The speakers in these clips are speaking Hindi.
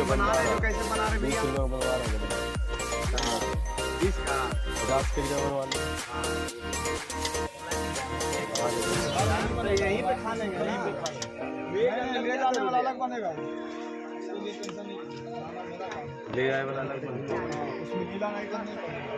जो बना रहे हो कैसे बना रहे भैया? 20 रुपये बनवा रहे हैं। 20 का 50 के जी बनवा लो। तो यहीं पे खा लेंगे ना, ले जाने वाला अलग बनेगा, ले आए वाला अलग बनेगा, उसमें गीला नहीं करना पड़ेगा।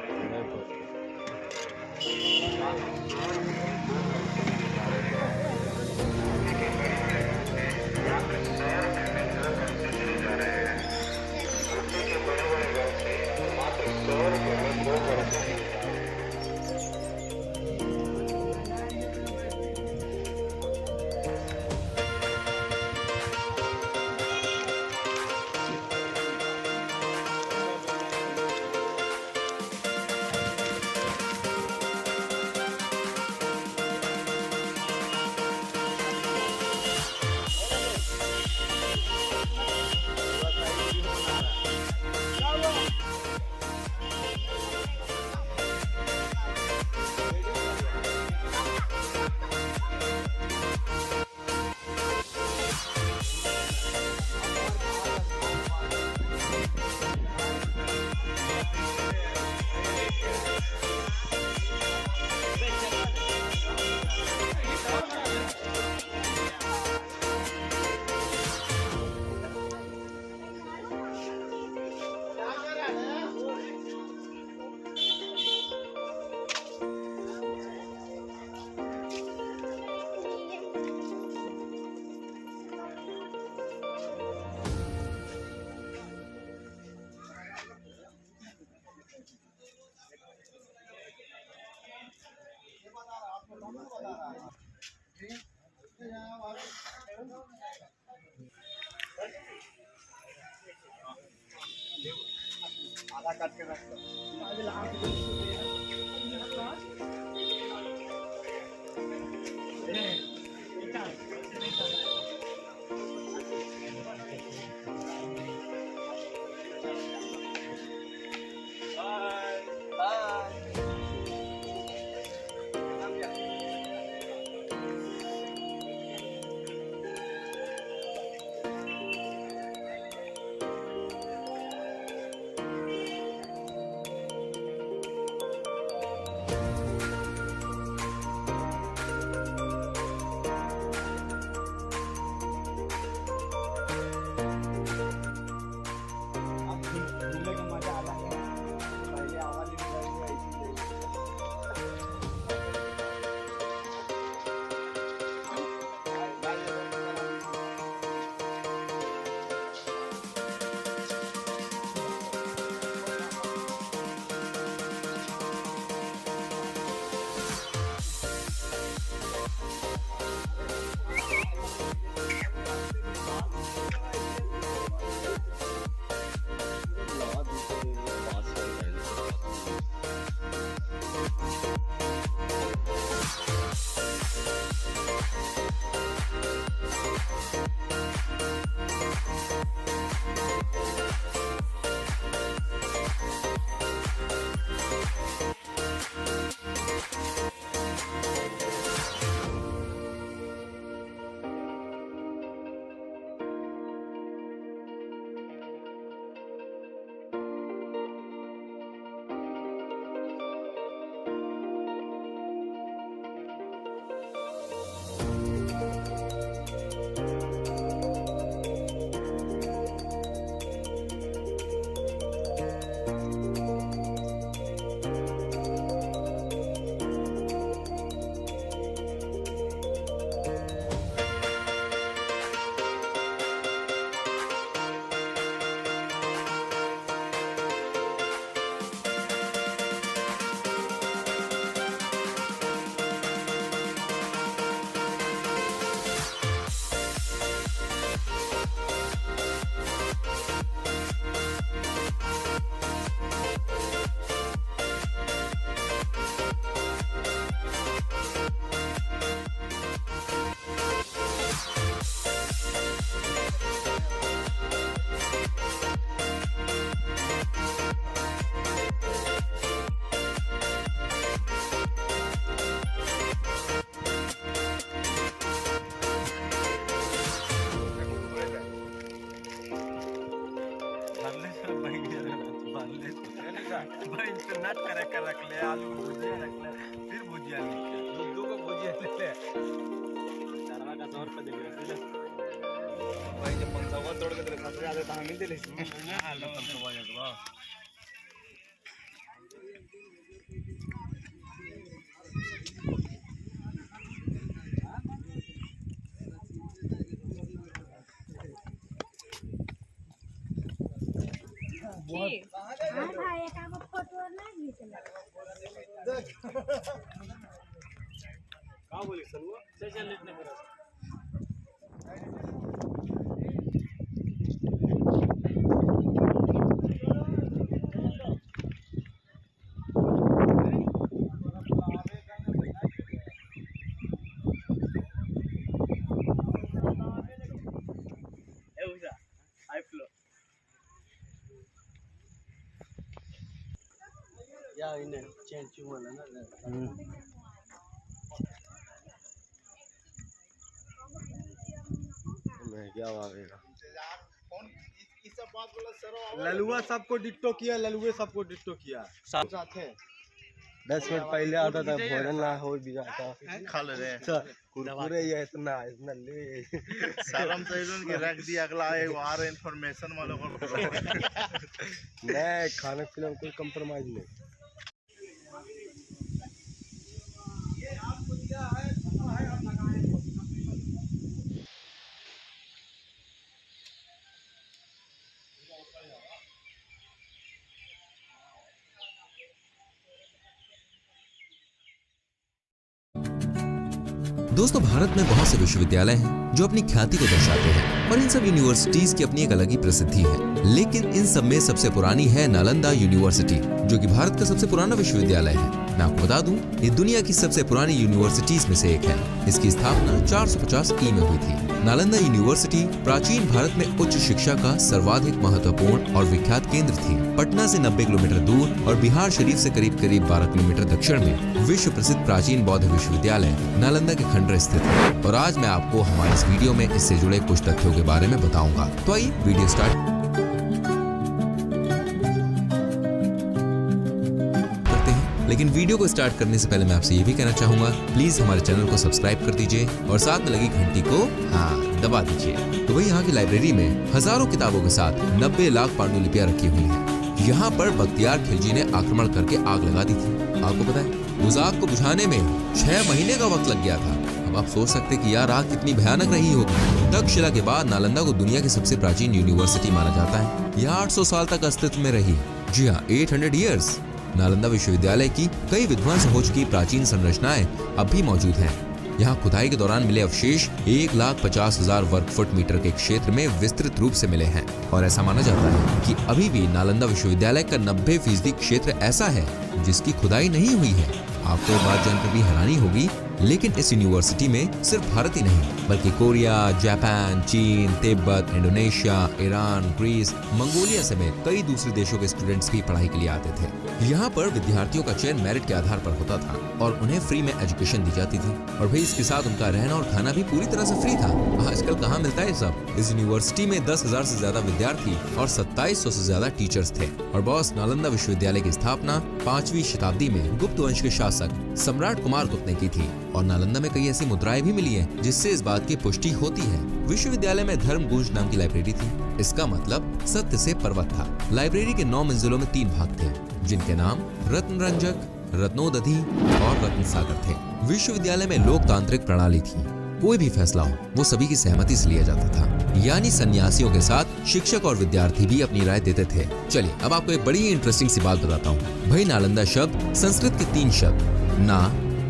आधा काट के रख दो। नट कर रख ले, आलू भुजिया रख ले, फिर भुजिया ले, दो को भुजिया ले ले। चारवा का 100 रुपए दे ले भाई, जब 55 तोड़ के तेरे सबसे ज्यादा दाम मिलते ले आलू तब तो बजे तो भाई एक आगो फोटो नहीं घिचला का बोली सरुआ चल लेट नहीं करा। या इन्हें चेंज वाला ना मैं क्या आवेगा। ललुआ सबको डिट्टो किया, ललुए सबको डिट्टो किया। साथ है 10 मिनट पहले आता था, भोजन ना हो भी जाता। खा ले रहे कुरकुरे ये इतना ले शर्म से इन्होंने रख दिया। अगला एक और इन्फॉर्मेशन वालों को मैं खाने पीने में कोई कंप्रोमाइज नहीं। दोस्तों, भारत में बहुत से विश्वविद्यालय हैं जो अपनी ख्याति को दर्शाते हैं और इन सब यूनिवर्सिटीज की अपनी एक अलग ही प्रसिद्धि है। लेकिन इन सब में सबसे पुरानी है नालंदा यूनिवर्सिटी, जो कि भारत का सबसे पुराना विश्वविद्यालय है। मैं आपको बता दूं, ये दुनिया की सबसे पुरानी यूनिवर्सिटीज में से एक है। इसकी स्थापना 450 ईस्वी में हुई थी। नालंदा यूनिवर्सिटी प्राचीन भारत में उच्च शिक्षा का सर्वाधिक महत्वपूर्ण और विख्यात केंद्र थी। पटना से 90 किलोमीटर दूर और बिहार शरीफ से करीब 12 किलोमीटर दक्षिण में विश्व प्रसिद्ध प्राचीन बौद्ध विश्वविद्यालय नालंदा के खंडर स्थित है। और आज मैं आपको हमारे इस वीडियो में इससे जुड़े कुछ तथ्यों के बारे में बताऊंगा। तो आइए वीडियो स्टार्ट करते हैं। लेकिन वीडियो को स्टार्ट करने से पहले मैं आपसे ये भी कहना चाहूंगा, प्लीज हमारे चैनल को सब्सक्राइब कर दीजिए और साथ में लगी घंटी को दबा दीजिए। तो वही यहाँ की लाइब्रेरी में हजारों किताबों के साथ 90 लाख पांडुलिपियां रखी हुई हैं। यहाँ पर बख्तियार खिलजी ने आक्रमण करके आग लगा दी थी। आपको पता है, उस आग को बुझाने में 6 महीने का वक्त लग गया था। अब आप सोच सकते हैं कि यार आग कितनी भयानक रही होगी। तक्षशिला के बाद नालंदा को दुनिया की सबसे प्राचीन यूनिवर्सिटी माना जाता है। यह 800 साल तक अस्तित्व में रही। जी हाँ, 800 ईयर्स। नालंदा विश्वविद्यालय की कई विध्वंस हो चुकी प्राचीन संरचनाएं अब भी मौजूद हैं। यहाँ खुदाई के दौरान मिले अवशेष 1,50,000 वर्ग फुट मीटर के क्षेत्र में विस्तृत रूप से मिले हैं। और ऐसा माना जाता है कि अभी भी नालंदा विश्वविद्यालय का 90% क्षेत्र ऐसा है जिसकी खुदाई नहीं हुई है। आपको ये बात जानकर भी हैरानी होगी, लेकिन इस यूनिवर्सिटी में सिर्फ भारत ही नहीं बल्कि कोरिया, जापान, चीन, Tibet, Indonesia, Iran, Greece, Mongolia समेत कई दूसरे देशों के स्टूडेंट्स भी पढ़ाई के लिए आते थे। यहाँ पर विद्यार्थियों का चयन मेरिट के आधार पर होता था और उन्हें फ्री में एजुकेशन दी जाती थी। और भाई इसके साथ उनका रहना और खाना भी पूरी तरह से फ्री था। आजकल कहाँ मिलता है सब। इस यूनिवर्सिटी में 10,000 से ज्यादा विद्यार्थी और 2700 से ज्यादा टीचर्स थे। और बॉस, नालंदा विश्वविद्यालय की स्थापना 5वीं शताब्दी में गुप्त वंश के शासक सम्राट कुमार गुप्त ने की थी। और नालंदा में कई ऐसी मुद्राएं भी मिली हैं जिससे इस बात की पुष्टि होती है। विश्वविद्यालय में धर्मगुंज नाम की लाइब्रेरी थी। इसका मतलब सत्य से पर्वत था। लाइब्रेरी के 9 मंजिलों में 3 भाग थे, जिनके नाम रत्नरंजक, रत्नोदधि और रत्न सागर थे। विश्वविद्यालय में लोकतांत्रिक प्रणाली थी। कोई भी फैसला हो वो सभी की सहमति से लिया जाता था, यानी सन्यासियों के साथ शिक्षक और विद्यार्थी भी अपनी राय देते थे। चलिए अब आपको एक बड़ी इंटरेस्टिंग सी बात बताता हूँ। भाई नालंदा शब्द संस्कृत के 3 शब्द ना,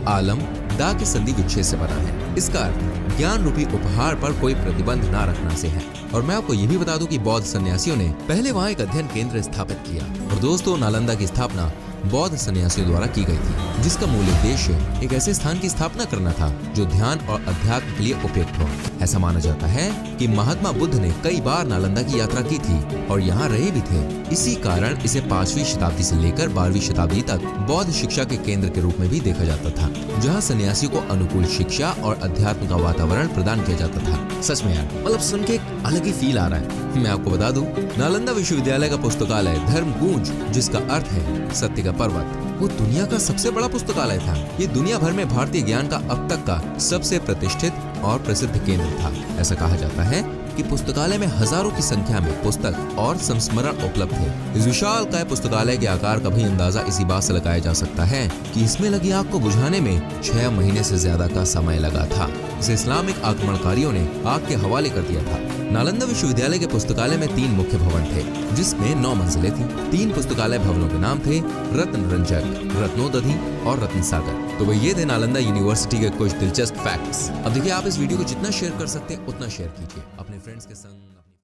आलम, दा के संधि विच्छेद से बना है। इसका अर्थ ज्ञान रूपी उपहार पर कोई प्रतिबंध ना रखना से है। और मैं आपको ये भी बता दूं कि बौद्ध सन्यासियों ने पहले वहाँ एक अध्ययन केंद्र स्थापित किया। और दोस्तों, नालंदा की स्थापना बौद्ध सन्यासियों द्वारा की गई थी, जिसका मूल उद्देश्य एक ऐसे स्थान की स्थापना करना था जो ध्यान और अध्यात्म के लिए उपयुक्त हो। ऐसा माना जाता है कि महात्मा बुद्ध ने कई बार नालंदा की यात्रा की थी और यहाँ रहे भी थे। इसी कारण इसे 5वीं शताब्दी से लेकर 12वीं शताब्दी तक बौद्ध शिक्षा के केंद्र के रूप में भी देखा जाता था, जहाँ सन्यासियों को अनुकूल शिक्षा और अध्यात्म का वातावरण प्रदान किया जाता था। सच में यार, मतलब सुन के एक अलग ही फील आ रहा है। मैं आपको बता दूं, नालंदा विश्वविद्यालय का पुस्तकालय धर्मगूंज, जिसका अर्थ है सत्य का पर्वत, वो दुनिया का सबसे बड़ा पुस्तकालय था। ये दुनिया भर में भारतीय ज्ञान का अब तक का सबसे प्रतिष्ठित और प्रसिद्ध केंद्र था। ऐसा कहा जाता है कि पुस्तकालय में हजारों की संख्या में पुस्तक और संस्मरण उपलब्ध थे। इस विशाल काय पुस्तकालय के आकार का भी अंदाजा इसी बात से लगाया जा सकता है कि इसमें लगी आग को बुझाने में 6 महीने से ज्यादा का समय लगा था। इसे इस्लामिक आक्रमणकारियों ने आग के हवाले कर दिया था। नालंदा विश्वविद्यालय के पुस्तकालय में 3 मुख्य भवन थे, जिसमें 9 मंजिलें थीं। 3 पुस्तकालय भवनों के नाम थे रत्न रंजक, रत्नोदधि और रत्न सागर। तो वह ये थे नालंदा यूनिवर्सिटी के कुछ दिलचस्प फैक्ट्स। अब देखिए, आप इस वीडियो को जितना शेयर कर सकते हैं उतना शेयर कीजिए अपने फ्रेंड्स के संग।